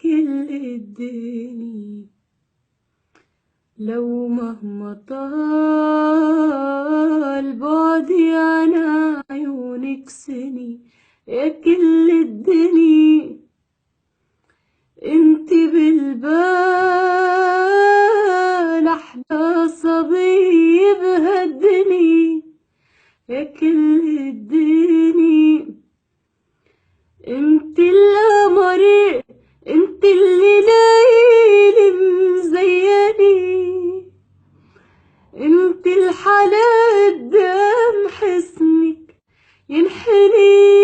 كل الدنيا. لو مهما طال بعدي عن عيونك سني يا كل الدنيا، انت بالبال احلى صبي بهالدنيا يا كل الدنيا. انت القمر، انت اللي ليلي مزيني، انت الحلا قدام حسنك ينحني.